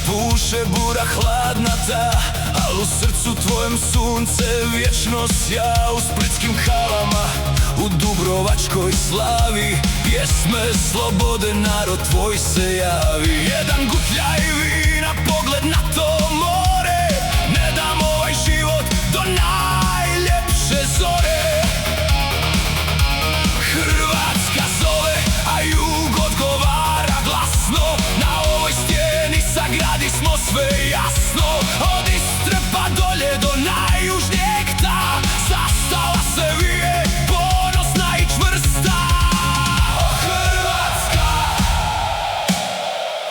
Puše bura hladna ta, al u srcu tvojem sunce vječno sja. U splitskim halama, u dubrovačkoj slavi, pjesme slobode, narod tvoj se javi. Jedan gutljaj vina, pogled na to more, ne dam ovaj život do najljepše zore. Hrvatska zove, a jug odgovara glasno, na ovoj stijeni sagradi smo sve jasno. Od Istre pa dolje do najjužnijeg ta, zastava se vije, ponosna i čvrsta. O Hrvatska,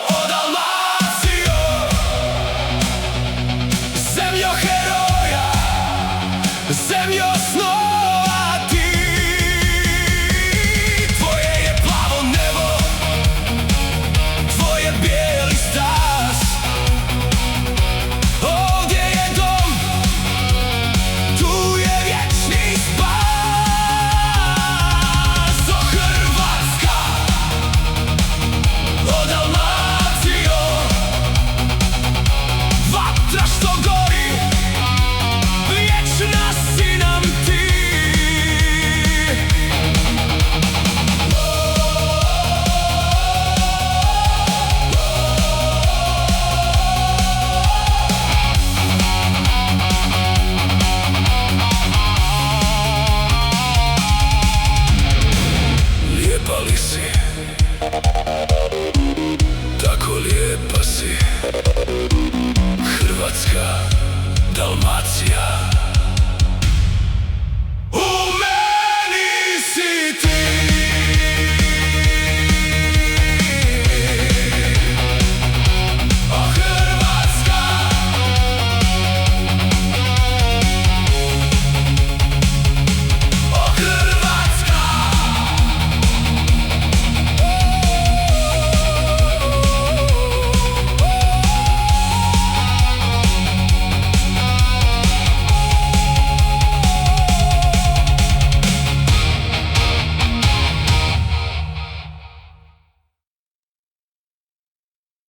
o Dalmacijo, zemljo heroja, zemljo snova ti. Tvoje je plavo nebo, tvoj je bijeli stas. Ovdje je dom, tu je vječni spas. O Hrvatska, o Dalmacijo, vatra što gori, vječna si nam ti. Lijepa li si, tako lijepa si, Hrvatska, Dalmacija.